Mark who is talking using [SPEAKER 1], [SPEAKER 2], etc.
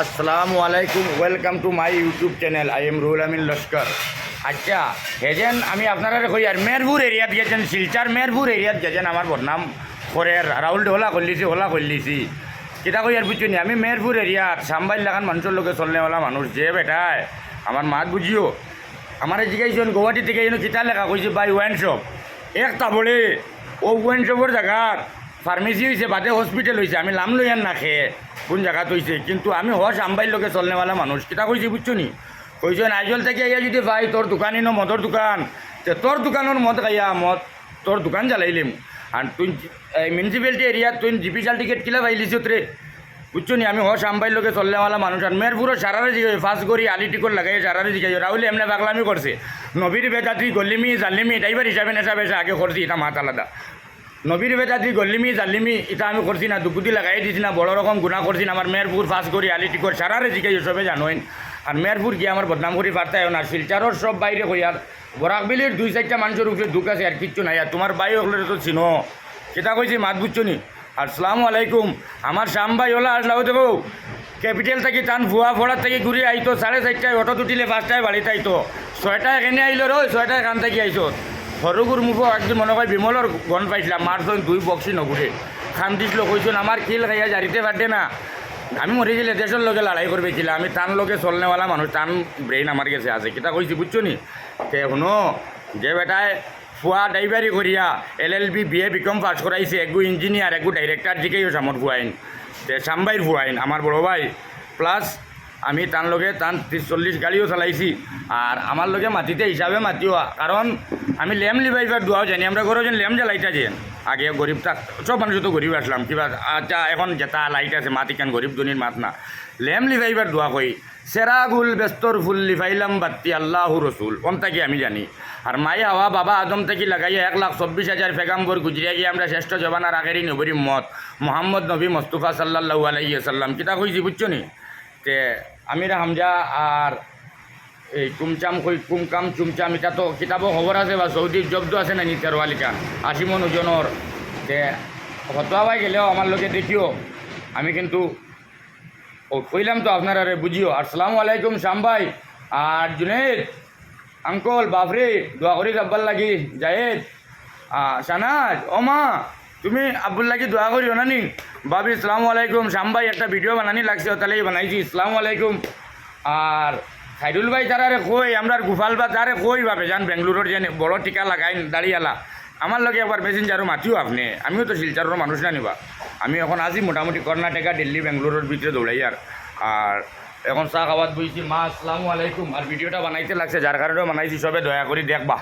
[SPEAKER 1] আসসালামু আলাইকুম, welcome to my YouTube channel. I am Ruhul Amin Laskar. আচ্ছা হেজেন আমি আপনারা কই আর মেরপুর এরিয়াত গেছেন, শিলচার মেরপুর এরিয়াত গেছেন, আমার বদনাম করে রাহুল হোলা করলিছি কিতা কই আর বুঝছি আমি মেরপুর এরিয়াত সাম্বাইল লাগান মানুষের লোকে চলনেওয়ালা মানুষ যে বেটায় আমার মাত বুঝিও আমার জিজ্ঞাসন গুয়াহাটি থেকে যেন কিতা লেখা কইছে বাই ওয়াইন শপ একটা বলে ও ওয়াইন শপের জায়গার ফার্মেসি হয়েছে, বাদে হসপিটাল হয়েছে, আমি লাম লইয়ান না খেয়ে কোন জায়গাত হয়েছে, কিন্তু আমি হস আম্বাইর লোকে চলনেওয়ালা মানুষ কিতা কইছি বুঝছো নি কইছেন আইজল থেকে ইয়া যদি ভাই তোর দোকানই ন মদর দোকান তে তোর দোকানের মদ খাইয়া মদ তোর দোকান জ্বালাইলিম আর তুই মিউনিসিপ্যালিটি এরিয়া তুই জিপিসাল টিকেট কিলা পাইলিস রে বুঝছো নি আমি হস আম্বাইর লোকে চলনেওয়ালা মানুষ। আর মেরপুরও সারারে জিগাই ফার্স্ট করি আলি টিকট লাগাই সারারে জিগাই রাহুল এমনি পাগলামি করছে নবীর বেদাতি গল্লিমি জাল্লিমি ড্রাইভার হিসাবে নেশাবে আগে করছি এটা মাত আলাদা নবীর বেদাতি গল্লিমি জাল্লিমি এটা আমি করছি না, দুকুতি লাগাই দিছি না, বড় রকম গুণা করছি না। আমার মেরপুর ফার্স্ট করি আলি টিকট সারারে জিগাই সবে জানোইন আর মেরপুর গিয়ে আমার বদনাম করি পারতায় না। শিলচারর সব বাইরে কই আর বরাকবিলির 2-4টা মানুষের উপরে দুঃখ আছে আর কিচ্ছু নাই। আর তোমার বাই হলে তো চিনো সেটা কইছি মাত বুঝছো নি। আসসালামু আলাইকুম, আমার শ্যাম ভাই ওলা আসলাও দেখো ক্যাপিটাল থেকে টান ভুয়া ফোড়ার থেকে ঘুরে আইতো 4:30টায় অটো তুটিলে 5টায় বাড়িতে আইতো 6টায় এখানে আইলো রো 6টায় এখান থেকে আইসো সরগুর মুখো একদিন মনে হয় বিমলর গন পাইছিলাম মারছন 2 বক্সি নঘুরে খান দিছিল কইছেন আমার কিল খাইয়া জারিতে পারতে না আমি মরে গেলে দেশের লোকে লড়াই করবে ছিল আমি টান লোকে চলনেওয়ালা মানুষ টান ব্রেইন আমার কাছে আছে কিতা কইছি বুঝছো নি তে শুনো যে বেটায় ফুয়া ড্রাইভারি করিয়া LLB BA BCom পাস করাইছে একগু ইঞ্জিনিয়ার একগু ডাইরেক্টর জিকেও সামর ফুয়াইন তে সাম্বাইর ফুয়াইন আমার বড় ভাই প্লাস আমি তার লগে টান 30-40 গাড়িও চালাইছি আর আমার লগে মাটিতে হিসাবে মাতিও কারণ আমি ল্যাম লিভাইবার দোয়াও জানি আমরা ঘরে যেন ল্যাম জ্বালাইটা যেন আগে গরিব থাক সব মানুষ তো গরিব আসলাম কিবা আচ্ছা এখন যেটা লাইট আছে মাত ইকান গরিব ধনির মাত না ল্যাম লিভাইবার দোয়া কই সেরাগুল ব্যস্তর ফুল লিভাইলাম বাত্তি আল্লাহ রসুল কোনটাকে আমি জানি আর মাই হাওয়া বাবা আদম থেকে লাগাইয়া 1,24,000 পেগাম্বর গুজরিয়া গিয়ে আমরা শ্রেষ্ঠ জবানার আগেরই নবীর মত মোহাম্মদ নবী মুস্তাফা সাল্লাল্লাহু আলাইহি ওয়াসাল্লাম কিতা কইছি বুঝছো নি তে আমির হামজা আর এই কুমচাম কই কুমকাম চুমচাম এটা তো কিতাবও খবর আছে বা সৌদির জব্দ আছে না নিতের ওয়ালিকান 80 মন ওজনের তে হতোয়াবাই গেলেও আমার লোকে দেখিও আমি কিন্তু ও কইলাম তো আপনারা রে বুঝিও। আসসালামু আলাইকুম শ্যাম ভাই আর জুনেদ আঙ্কল বাপরে দোয়া করি আব্বার লাগি জায়েদ শানাজ ও মা তুমি আব্বুর লাগি দোয়া করিও না নি বাবি। আসসালামু আলাইকুম শ্যাম ভাই একটা ভিডিও বানানি লাগছে তাহলেই বানাইছি। আসসালামু আলাইকুম আর খাইরুল ভাই তারারে কই আমরা গুফাল বা তারে কই ভাবে যান বেঙ্গলুরের যে বড় টিকা লাগাই দাঁড়িয়ালা আমার লগে একবার মেসেঞ্জারও মাতিও আপনি আমিও তো শিলচারের মানুষ না নিবা আমি এখন আছি মোটামুটি কর্ণাটকা দিল্লি বেঙ্গলুরের ভিতরে দৌড়াই আর এখন চা খাওয়াত বইছি মা। আসসালামু আলাইকুম আর ভিডিওটা বানাইতে লাগছে যার কারণে বানাইছি সবে দয়া করে দেখবা।